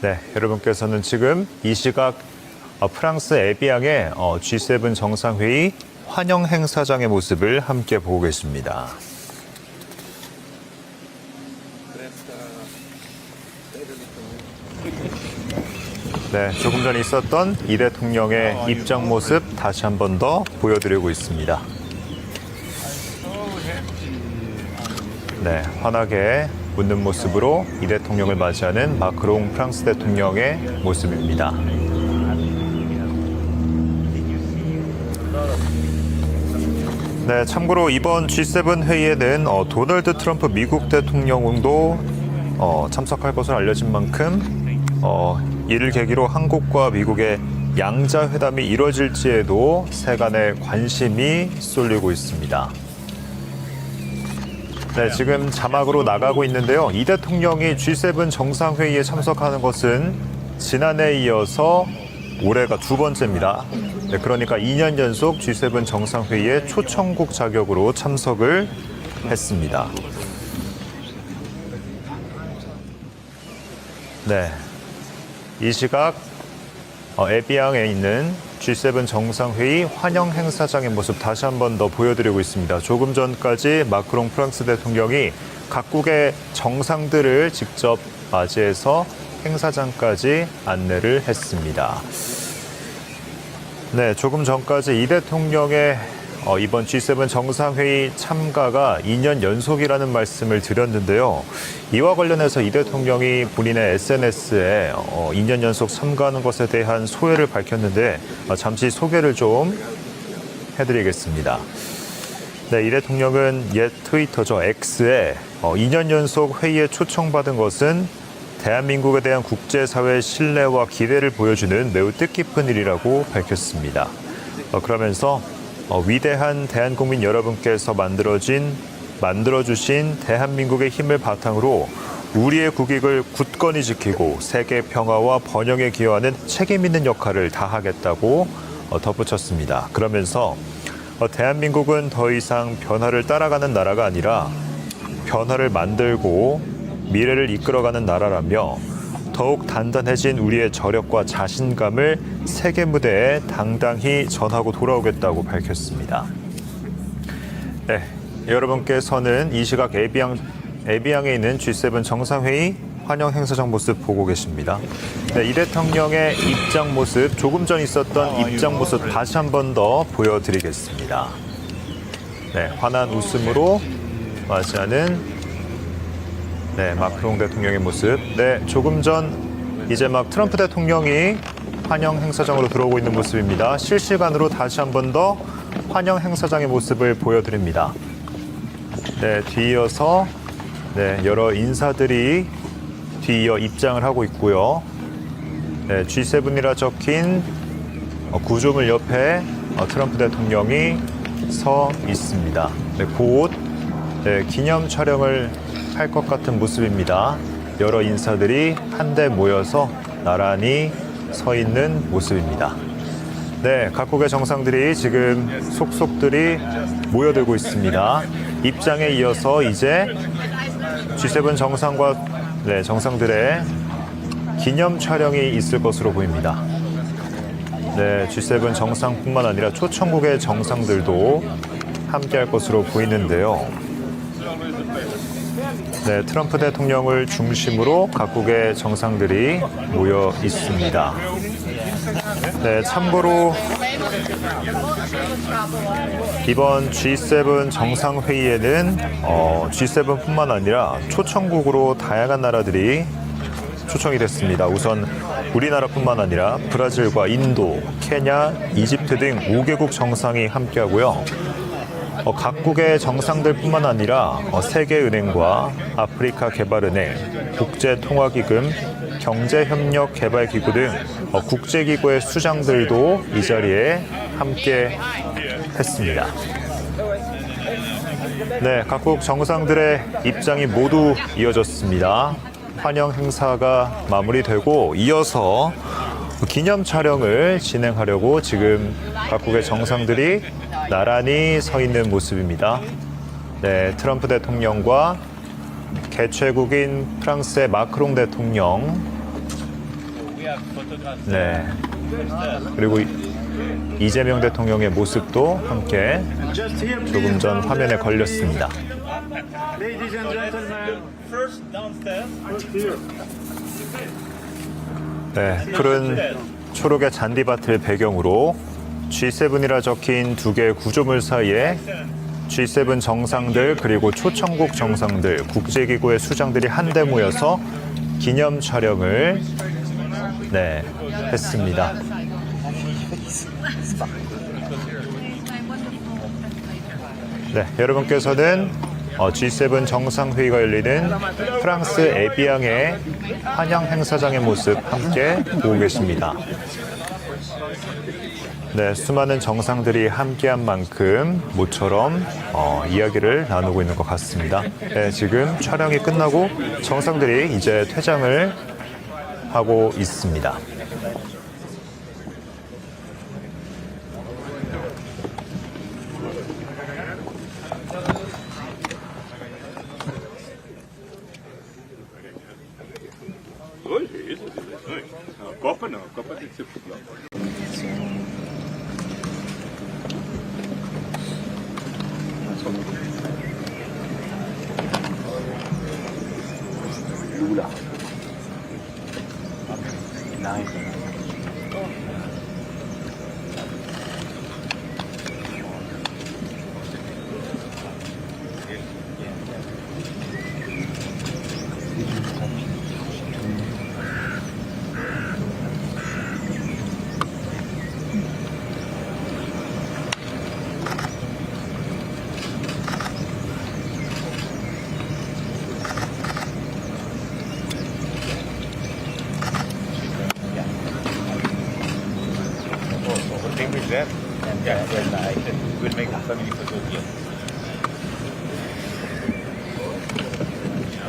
네, 여러분께서는 지금 이 시각 프랑스 에비앙의 G7 정상회의 환영 행사장의 모습을 함께 보고 계십니다. 네, 조금 전 있었던 이 대통령의 입장 모습 다시 한 번 더 보여드리고 있습니다. 네, 환하게 웃는 모습으로 이 대통령을 맞이하는 마크롱 프랑스 대통령의 모습입니다. 네, 참고로 이번 G7 회의에는 도널드 트럼프 미국 대통령도 참석할 것으로 알려진 만큼 이를 계기로 한국과 미국의 양자 회담이 이뤄질지에도 세간의 관심이 쏠리고 있습니다. 네, 지금 자막으로 나가고 있는데요. 이 대통령이 G7 정상회의에 참석하는 것은 지난해에 이어서 올해가 두 번째입니다. 네, 그러니까 2년 연속 G7 정상회의에 초청국 자격으로 참석을 했습니다. 네, 이 시각 에비앙에 있는 G7 정상회의 환영 행사장의 모습 다시 한 번 더 보여드리고 있습니다. 조금 전까지 마크롱 프랑스 대통령이 각국의 정상들을 직접 맞이해서 행사장까지 안내를 했습니다. 네, 조금 전까지 이 대통령의 이번 G7 정상회의 참가가 2년 연속이라는 말씀을 드렸는데요. 이와 관련해서 이 대통령이 본인의 SNS에 2년 연속 참가하는 것에 대한 소회를 밝혔는데 잠시 소개를 좀 해드리겠습니다. 네, 이 대통령은 옛 트위터죠, X에 2년 연속 회의에 초청받은 것은 대한민국에 대한 국제사회의 신뢰와 기대를 보여주는 매우 뜻깊은 일이라고 밝혔습니다. 그러면서 위대한 대한국민 여러분께서 만들어주신 대한민국의 힘을 바탕으로 우리의 국익을 굳건히 지키고 세계 평화와 번영에 기여하는 책임 있는 역할을 다하겠다고 덧붙였습니다. 그러면서 대한민국은 더 이상 변화를 따라가는 나라가 아니라 변화를 만들고 미래를 이끌어가는 나라라며 더욱 단단해진 우리의 저력과 자신감을 세계 무대에 당당히 전하고 돌아오겠다고 밝혔습니다. 네, 여러분께서는 이 시각 에비앙에 있는 G7 정상회의 환영 행사장 모습 보고 계십니다. 네, 이 대통령의 입장 모습, 조금 전 있었던 입장 모습 다시 한 번 더 보여드리겠습니다. 네, 환한 웃음으로 맞이하는 마크롱 대통령의 모습. 네, 조금 전 이제 막 트럼프 대통령이 환영 행사장으로 들어오고 있는 모습입니다. 실시간으로 다시 한 번 더 환영 행사장의 모습을 보여드립니다. 네, 뒤이어서 여러 인사들이 뒤이어 입장을 하고 있고요. 네, G7이라 적힌 구조물 옆에 트럼프 대통령이 서 있습니다. 네, 곧 기념 촬영을 할 것 같은 모습입니다. 여러 인사들이 한데 모여서 나란히 서 있는 모습입니다. 네, 각국의 정상들이 지금 속속들이 모여들고 있습니다. 입장에 이어서 이제 G7 정상들의 기념 촬영이 있을 것으로 보입니다. 네, G7 정상뿐만 아니라 초청국의 정상들도 함께할 것으로 보이는데요. 네, 트럼프 대통령을 중심으로 각국의 정상들이 모여 있습니다. 네, 참고로 이번 G7 정상회의에는 G7뿐만 아니라 초청국으로 다양한 나라들이 초청이 됐습니다. 우선 우리나라뿐만 아니라 브라질과 인도, 케냐, 이집트 등 5개국 정상이 함께하고요. 각국의 정상들뿐만 아니라 세계은행과 아프리카 개발은행, 국제통화기금, 경제협력개발기구 등 국제기구의 수장들도 이 자리에 함께 했습니다. 네, 각국 정상들의 입장이 모두 이어졌습니다. 환영 행사가 마무리되고 이어서 기념 촬영을 진행하려고 지금 각국의 정상들이 나란히 서 있는 모습입니다. 네, 트럼프 대통령과 개최국인 프랑스의 마크롱 대통령, 네. 그리고 이재명 대통령의 모습도 함께 조금 전 화면에 걸렸습니다. 네, 푸른 초록의 잔디밭을 배경으로 G7이라 적힌 두 개의 구조물 사이에 G7 정상들 그리고 초청국 정상들, 국제기구의 수장들이 한데 모여서 기념 촬영을 했습니다. 네, 여러분께서는 G7 정상회의가 열리는 프랑스 에비앙의 환영 행사장의 모습 함께 보고 계십니다. 네, 수많은 정상들이 함께한 만큼 모처럼 이야기를 나누고 있는 것 같습니다. 네, 지금 촬영이 끝나고 정상들이 이제 퇴장을 하고 있습니다.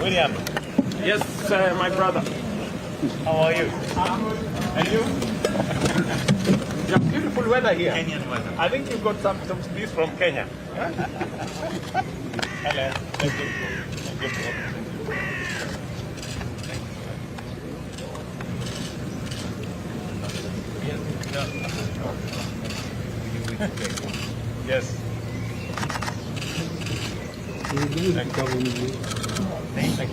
William. Yes, my brother. How are you? And you? Yeah, beautiful weather here. Kenyan weather. I think you've got some news from Kenya. Hello. Thank you. Yes. Thank you.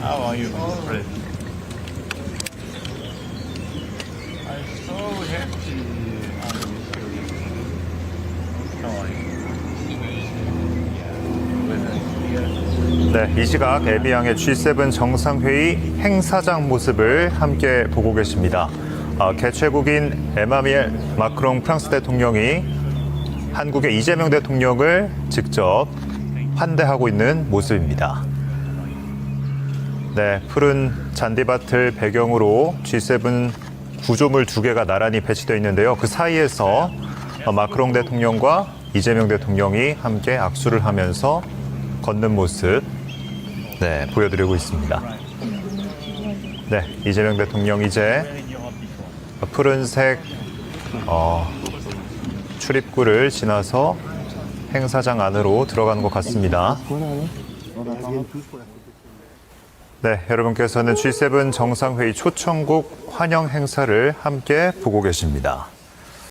How are you, Mr. President? I'm so happy. How are you? 네, 이 시각 에비앙의 G7 정상회의 행사장 모습을 함께 보고 계십니다. 개최국인 에마뉘엘 마크롱 프랑스 대통령이 한국의 이재명 대통령을 직접 환대하고 있는 모습입니다. 네, 푸른 잔디밭을 배경으로 G7 구조물 두 개가 나란히 배치되어 있는데요. 그 사이에서 마크롱 대통령과 이재명 대통령이 함께 악수를 하면서 걷는 모습 보여드리고 있습니다. 네, 이재명 대통령 이제 푸른색 출입구를 지나서 행사장 안으로 들어가는 것 같습니다. 네, 여러분께서는 G7 정상회의 초청국 환영 행사를 함께 보고 계십니다.